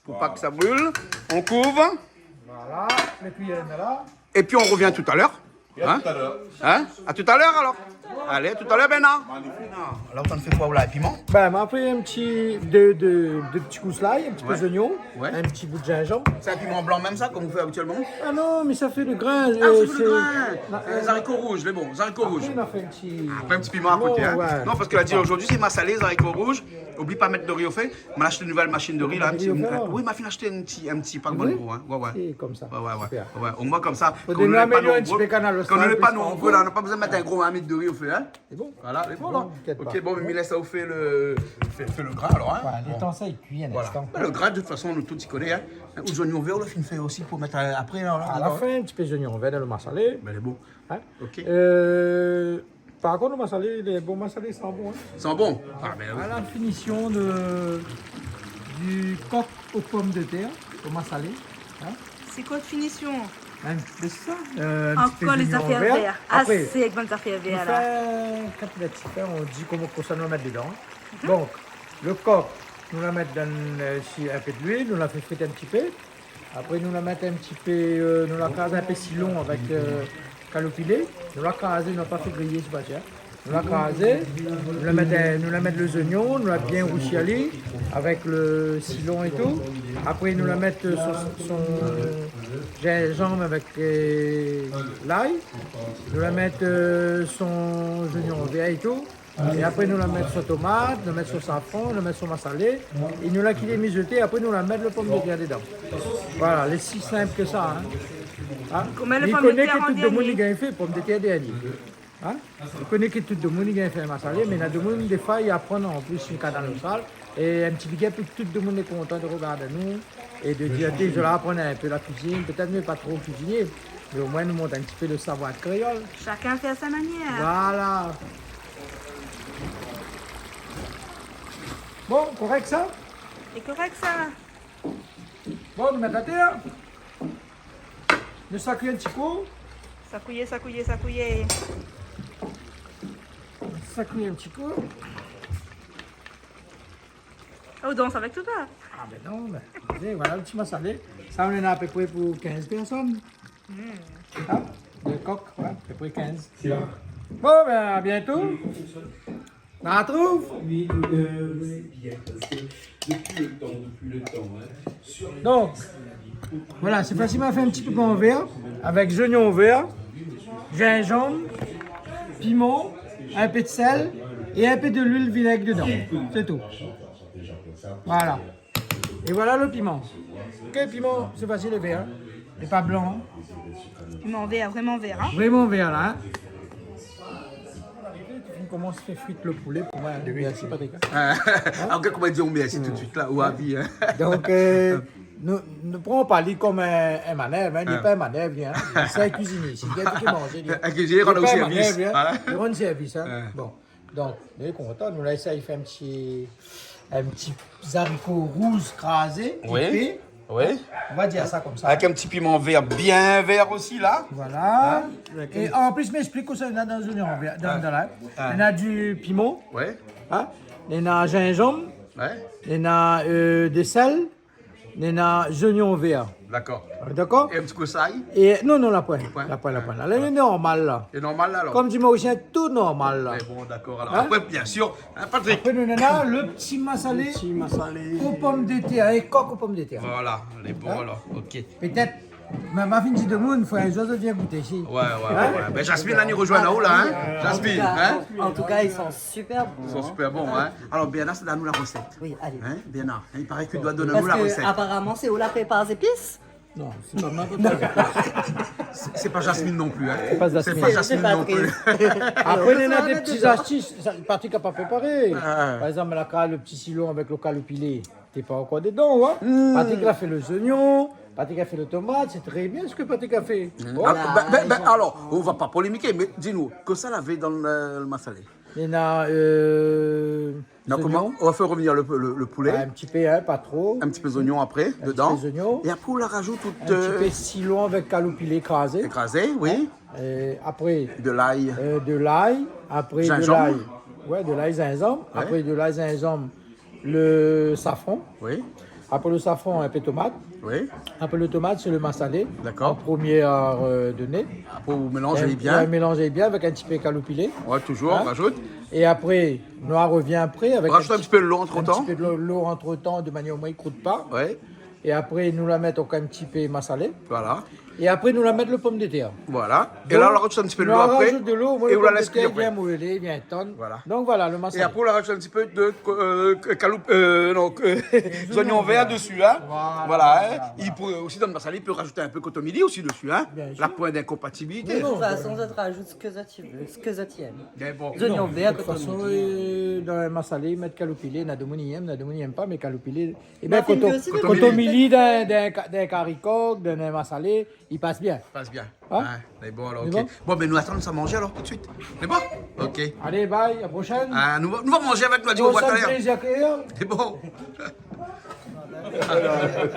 Speaker 2: pour pas que ça brûle. On couvre,
Speaker 3: Voilà, les cuillères là.
Speaker 2: et puis on revient tout à l'heure.
Speaker 6: Et à tout à l'heure.
Speaker 2: Hein? À tout à l'heure alors. Allez, à tout à l'heure, Bernard. Alors, on fait quoi là, le piment?
Speaker 3: Ben, m'a pris un petit, deux petits gousses l'ail, un petit peu d'oignon,
Speaker 2: Ouais.
Speaker 3: un petit bout de gingembre.
Speaker 2: C'est un piment blanc même ça, comme vous faites habituellement?
Speaker 3: Ah non, mais ça fait le grain.
Speaker 2: Ah, c'est le grain. Les haricots rouges, les bons, les haricots rouges.
Speaker 3: On a fait un petit.
Speaker 2: Après un petit piment à côté. Hein.
Speaker 3: Ouais.
Speaker 2: Non, parce qu'elle a dit aujourd'hui c'est massalé, les haricots rouges. Oublie pas de mettre de riz au fait. On m'a acheté une nouvelle machine de riz là. Oui, m'a fait acheter un petit pack bon gros. Hein. Ouais.
Speaker 3: C'est comme ça.
Speaker 2: Ouais. Au moins comme ça.
Speaker 3: Faut
Speaker 2: Quand on
Speaker 3: donner
Speaker 2: n'est pas
Speaker 3: un petit
Speaker 2: nombreux.
Speaker 3: peu canal au
Speaker 2: Quand on n'est pas
Speaker 3: sable,
Speaker 2: nombreux là, on n'a pas besoin de mettre un gros ami de riz au fait. Hein.
Speaker 3: C'est bon.
Speaker 2: Voilà, les bons là.
Speaker 3: t'inquiète pas.
Speaker 2: Ok, bon, mais laisse ça au fait le gras alors. Hein.
Speaker 3: Voilà, les temps ça, il cuit un
Speaker 2: Voilà.
Speaker 3: instant.
Speaker 2: Ben, le gras, de toute façon, nous tous y connaissons. Hein. Aux oignons verts, on le fait aussi pour mettre après. Là,
Speaker 3: À la fin, un petit peu d'oignon vert dans le massalé.
Speaker 2: Ben, les beaux.
Speaker 3: Hein?
Speaker 2: Ok.
Speaker 3: Par contre, le massalé, les bons massalés sont bons. Hein.
Speaker 2: Ils sont bons. Ah, ben oui.
Speaker 3: À la finition du coq aux pommes de terre, au massalé. Hein?
Speaker 5: C'est quoi de finition?
Speaker 3: C'est ça.
Speaker 7: Encore les affaires vertes.
Speaker 3: Après,
Speaker 7: Assez avec bonnes affaires
Speaker 3: on
Speaker 7: vertes là.
Speaker 3: fait, quand il est petit fait, on dit comment ça nous mettre dedans. Donc, le coq, nous la mettons dans un peu de l'huile, nous la fait friter un petit peu. Après, nous la mettons un petit peu, nous la casons un peu si long avec calopilé. Nous la casons, nous la pas fait griller ce bâtiment. Nous la casons, nous la mettons les oignons, nous la bien rouchialée avec le silon et tout. Après, nous la mettons son gingembre avec l'ail. Nous la mettons son oignon vert et tout. Et après, nous la mettons sur tomate, nous la mettons sur safran, nous la mettons sur massalé. Et nous la quittons mijoter, après nous la mettons le pomme de terre dedans. Voilà, c'est si simple que ça. Hein. Hein?
Speaker 7: Comment le
Speaker 3: Il
Speaker 7: pomme de
Speaker 3: connaît
Speaker 7: terre
Speaker 3: que
Speaker 7: en
Speaker 3: tout le monde
Speaker 7: dernier?
Speaker 3: y a fait pomme de terre dernier. Hein? Il connaît que tout le monde y a fait massalé, mais il y a des gens des fois ils apprennent en plus une cadre dans le salle. Et un petit billet pour tout le monde est content de regarder nous et de dire que je leur apprends un peu la cuisine, peut-être même pas trop cuisiner, mais au moins nous montre un petit peu le savoir créole.
Speaker 7: Chacun fait à sa manière.
Speaker 3: Voilà. Bon, correct ça?
Speaker 7: C'est correct ça.
Speaker 3: Bon, nous mettons la terre. Nous sacuons un petit coup.
Speaker 7: Ça couillait, ça couillait, ça couillait.
Speaker 3: Sacuons un petit coup.
Speaker 7: Oh, danse avec tout ça.
Speaker 3: Ah ben non, ben, regardez, voilà le petit massalé. Ça, on en a à peu près pour 15 personnes. Hein? Le coq, ouais, à peu près 15. Bon, ben à bientôt. On la trouve?
Speaker 8: Oui, bien, parce que depuis le temps, hein,
Speaker 3: Donc, voilà, c'est facilement fait un petit peu en vert, avec oignons verts, gingembre, piment, un peu de sel et un peu de l'huile vinaigre dedans. C'est tout. Voilà. Et voilà le piment. Ok, piment, c'est facile le vert, et pas blanc.
Speaker 7: Piment vert, vraiment vert. Hein.
Speaker 3: Vraiment vert là. Hein. Comment se fait frite le poulet pour moi? Merci Patrick.
Speaker 2: Alors, comment dire merci tout de suite là, ou à vie, hein?
Speaker 3: Donc, ne prenons pas lui comme un manœuvre, hein. Il n'est pas un manœuvre, hein. C'est cuisinier. C'est quelqu'un qui mange.
Speaker 2: Un cuisinier qu'on a au service.
Speaker 3: Il rend service. Hein. Bon, donc, vous êtes content. Nous, là, ça, il fait un petit haricot rouge crasé.
Speaker 2: Oui.
Speaker 3: Épais.
Speaker 2: Oui.
Speaker 3: On va dire ça comme ça.
Speaker 2: Avec un petit piment vert, bien vert aussi là.
Speaker 3: Voilà. Et en plus, je m'explique aussi, il y en a dans une vert. Dans là. Il y en a du piment.
Speaker 2: Ouais.
Speaker 3: Hein? Il y en a gingembre.
Speaker 2: Ouais.
Speaker 3: Il y en a des sel. Il y en a oignons verts.
Speaker 2: D'accord.
Speaker 3: D'accord?
Speaker 2: Et un petit coup ça
Speaker 3: Et non, la poêle.
Speaker 2: Point.
Speaker 3: La poêle. Là, elle est normale là.
Speaker 2: C'est normal là alors.
Speaker 3: Comme du mauricien, tout normal là.
Speaker 2: Mais bon, d'accord. Alors
Speaker 3: Hein?
Speaker 2: après, bien sûr, hein, Patrick.
Speaker 3: Après, nous avons le petit massalé aux pommes de terre, et coq aux pommes de terre.
Speaker 2: Voilà, les bons alors. Ok.
Speaker 3: Peut-être, ma fille dit de monde, il faut un jour de venir goûter ici.
Speaker 2: Ouais. Ben Jasmine, là, nous rejoint là-haut là, hein. Jasmine, hein.
Speaker 1: En tout cas, ils sont super bons.
Speaker 2: Ils sont super bons, hein. Alors, Béana, c'est donne-nous la recette.
Speaker 1: Oui, allez.
Speaker 2: Hein, Béana, il paraît que tu dois donner
Speaker 1: Parce
Speaker 2: nous la
Speaker 1: que
Speaker 2: recette.
Speaker 1: apparemment, c'est où la prépare les épices.
Speaker 3: Non, c'est pas mal.
Speaker 2: C'est pas Jasmine non plus, hein.
Speaker 3: pas
Speaker 2: C'est
Speaker 3: Jasmine.
Speaker 2: pas Jasmine non plus.
Speaker 3: Après, il y en a des petites astuces. Patrick n'a pas préparé. Par exemple, le petit silo avec le calopilé, t'es pas encore dedans, hein. Patrick a fait le oignon. Patrick a fait le tomate, c'est très bien ce que Patrick a fait.
Speaker 2: Alors, on va pas polémiquer, mais dis-nous, que ça l'avait dans le massalé.
Speaker 3: Il y en a.
Speaker 2: Donc, comment on va faire revenir le poulet,
Speaker 3: Un petit peu, hein, pas trop.
Speaker 2: un petit peu d'oignon après, dedans.
Speaker 3: petit peu d'oignon.
Speaker 2: Et après, on la rajoute toute
Speaker 3: Un petit peu silo avec calopilé écrasé.
Speaker 2: écrasée, oui.
Speaker 3: Et après,
Speaker 2: De l'ail.
Speaker 3: de l'ail. Après, de
Speaker 2: Gingembre.
Speaker 3: l'ail. Ouais, de l'ail gingembre.
Speaker 2: Ouais.
Speaker 3: Après, de l'ail gingembre, le safran.
Speaker 2: Oui,
Speaker 3: Après le safran, un peu de tomate.
Speaker 2: oui.
Speaker 3: Après le tomate, c'est le massalé.
Speaker 2: D'accord.
Speaker 3: En première donnée.
Speaker 2: Après, vous mélangez
Speaker 3: Ouais,
Speaker 2: bien.
Speaker 3: mélangez bien avec un petit peu calopilé.
Speaker 2: Ouais, toujours,
Speaker 3: Hein?
Speaker 2: on rajoute.
Speaker 3: Et après, noir revient après avec
Speaker 2: On rajoute un petit peu de l'eau entre
Speaker 3: un
Speaker 2: temps.
Speaker 3: petit peu de l'eau entre temps de manière au moins il ne croûte pas.
Speaker 2: Ouais,
Speaker 3: Et après, nous la mettons encore un petit peu massalé.
Speaker 2: voilà.
Speaker 3: Et après, nous la mettons le pomme de terre.
Speaker 2: Voilà. Et
Speaker 3: Donc,
Speaker 2: là, on la rajoute un petit peu de
Speaker 3: nous
Speaker 2: l'eau après.
Speaker 3: rajoute de l'eau, moi,
Speaker 2: Et
Speaker 3: le
Speaker 2: on la
Speaker 3: pomme de
Speaker 2: laisse cuire
Speaker 3: terre
Speaker 2: après.
Speaker 3: bien moellé, bien tonne.
Speaker 2: Voilà.
Speaker 3: Donc voilà, le
Speaker 2: Et
Speaker 3: massalé.
Speaker 2: après, on la rajoute un petit peu de oignons verts dessus. Hein. Voilà. Hein. Il pourrait aussi, dans le massalé, il peut rajouter un peu de cotomili aussi dessus. Hein.
Speaker 3: Bien sûr.
Speaker 2: La pointe d'incompatibilité.
Speaker 1: De toute façon, ça te rajoute ce que ça tu veux, ce que ça tienne.
Speaker 2: Mais bon.
Speaker 1: Les oignons verts,
Speaker 3: De toute
Speaker 1: comme
Speaker 3: façon,
Speaker 1: on dit.
Speaker 3: dans le massalé, mettre calopilé, Nadomoni aime pas, mais calopilé. Et bien,
Speaker 1: Ma fille dit aussi de
Speaker 3: cotomili d'un caricoque, d'un massalé, il passe bien.
Speaker 2: Passe bien.
Speaker 3: Hein?
Speaker 2: Hein. C'est bon, alors,
Speaker 3: C'est
Speaker 2: ok. Bon, ben nous attendons ça manger alors tout de suite. C'est bon? Ok.
Speaker 3: Allez, bye, à la prochaine.
Speaker 2: Ah, nous allons manger avec nous, dit au
Speaker 3: On s'en
Speaker 2: boîte à l'air.
Speaker 3: plaisir à accueillir.
Speaker 2: C'est bon.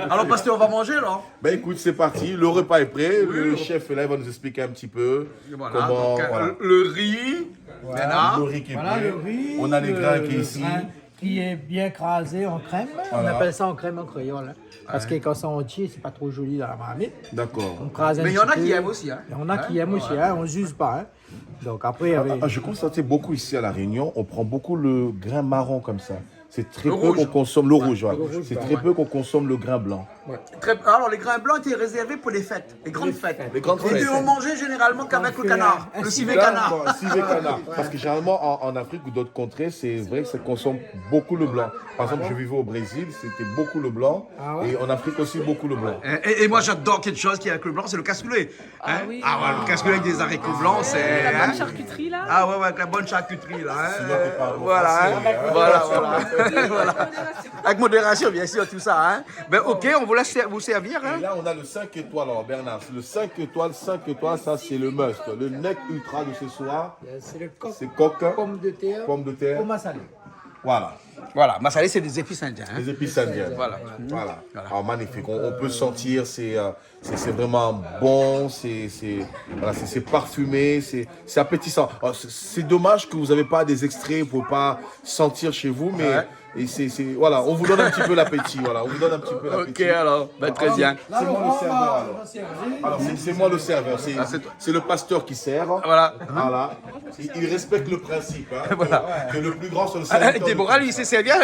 Speaker 2: Alors, pasteur, on va manger alors?
Speaker 6: Ben écoute, c'est parti, le repas est prêt, le chef est là, il va nous expliquer un petit peu
Speaker 2: Voilà.
Speaker 6: comment...
Speaker 2: Donc,
Speaker 6: voilà.
Speaker 2: le riz. Maintenant.
Speaker 6: Le riz qui est
Speaker 3: Voilà
Speaker 6: prêt.
Speaker 3: le riz.
Speaker 6: On a les grains qui est
Speaker 3: le
Speaker 6: ici.
Speaker 3: grain qui est bien crasé en crème.
Speaker 6: Voilà.
Speaker 3: On appelle ça en crème en créole. Hein. Parce que quand c'est entier, c'est pas trop joli dans la marmite.
Speaker 6: D'accord.
Speaker 3: On crase un
Speaker 2: Mais il y en a
Speaker 3: petit
Speaker 2: qui
Speaker 3: peu.
Speaker 2: aiment aussi. Hein.
Speaker 3: Il y en a qui aiment aussi, hein. On ne juge pas. Hein. Donc après, avec...
Speaker 6: Je constatais beaucoup ici à La Réunion, on prend beaucoup le grain marron comme ça. C'est très
Speaker 2: Le
Speaker 6: peu
Speaker 2: rouge.
Speaker 6: qu'on consomme le rouge. Ouais.
Speaker 3: le rouge,
Speaker 6: C'est
Speaker 3: bah,
Speaker 6: très peu qu'on consomme le grain blanc.
Speaker 2: Alors, les grains blancs étaient réservés pour les fêtes, les grandes fêtes.
Speaker 6: Les grandes
Speaker 2: Et
Speaker 6: fêtes.
Speaker 2: on mangeait généralement qu'avec le
Speaker 3: fait
Speaker 2: canard,
Speaker 3: un
Speaker 2: le civet
Speaker 3: civet
Speaker 2: canard.
Speaker 6: D'accord, civet canard. Parce que généralement en Afrique ou d'autres contrées, c'est vrai que ça consomme beaucoup le blanc. Par exemple, je vivais au Brésil, c'était beaucoup le blanc.
Speaker 3: Ah ouais?
Speaker 6: Et en Afrique aussi beaucoup le blanc.
Speaker 2: Et moi, j'adore quelque chose qui est avec le blanc, c'est le cassoulet. Hein?
Speaker 5: oui.
Speaker 2: Ah ouais, le cassoulet avec des haricots blancs, c'est.
Speaker 5: La
Speaker 2: hein?
Speaker 5: bonne charcuterie là.
Speaker 2: Ah ouais, avec la bonne charcuterie là. Hein?
Speaker 6: Sinon, t'es pas
Speaker 2: Voilà, hein?
Speaker 6: facile,
Speaker 2: voilà. Avec modération, bien sûr, tout ça. Hein? Ben ok, on vous laisse vous servir. Hein?
Speaker 6: Et là, on a le 5 étoiles, alors Bernard. Le 5 étoiles, ça c'est le must. Le neck ultra de ce soir,
Speaker 3: c'est le coq,
Speaker 6: c'est coq,
Speaker 3: pomme de terre,
Speaker 6: pomme de terre.
Speaker 3: au massalé.
Speaker 6: Voilà.
Speaker 2: Voilà, massalé, c'est des épices indiens. Hein?
Speaker 6: Les épices indiennes.
Speaker 2: Voilà.
Speaker 6: Voilà. Alors, magnifique. On peut sentir, c'est vraiment bon, voilà, c'est parfumé, c'est appétissant. Alors, c'est dommage que vous n'avez pas des extraits pour pas sentir chez vous, mais
Speaker 2: Ouais.
Speaker 6: Et voilà, on vous donne un petit peu l'appétit, voilà, on vous donne un petit peu l'appétit.
Speaker 2: Ok, alors, très bien.
Speaker 6: C'est moi le serveur, alors. Alors, c'est moi le serveur, c'est le pasteur qui sert.
Speaker 2: Voilà.
Speaker 6: Voilà. Il respecte le principe, hein, que le plus grand soit le serviteur.
Speaker 2: Déborah, lui, c'est servir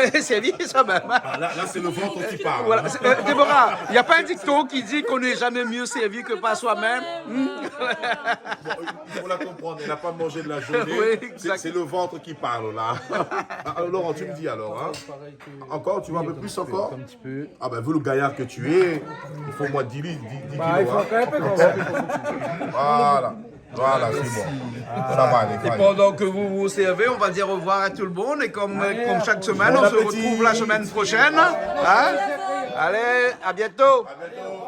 Speaker 2: soi-même.
Speaker 6: Ah, là, c'est le ventre qui parle.
Speaker 2: Voilà. Déborah, il n'y a pas un dicton qui dit qu'on n'est jamais mieux servi que par soi-même?
Speaker 6: Bon, il faut la comprendre, elle n'a pas mangé de la journée.
Speaker 2: Oui,
Speaker 6: C'est le ventre qui parle, là. Alors, Laurent, tu me dis alors, hein? Encore, tu veux un peu plus encore?
Speaker 3: Un petit peu.
Speaker 6: Ah ben, vu le gaillard que tu es, il faut au moins 10 litres, 10
Speaker 3: Bah, il
Speaker 6: kilos.
Speaker 3: faut
Speaker 6: Hein.
Speaker 3: quand même un peu.
Speaker 6: Voilà, c'est bon. Ça va aller.
Speaker 2: Et pendant que vous vous servez, on va dire au revoir à tout le monde. Et comme chaque semaine,
Speaker 6: Bon
Speaker 2: on se
Speaker 6: appétit.
Speaker 2: retrouve la semaine prochaine. Hein? Allez, à bientôt.
Speaker 6: À bientôt.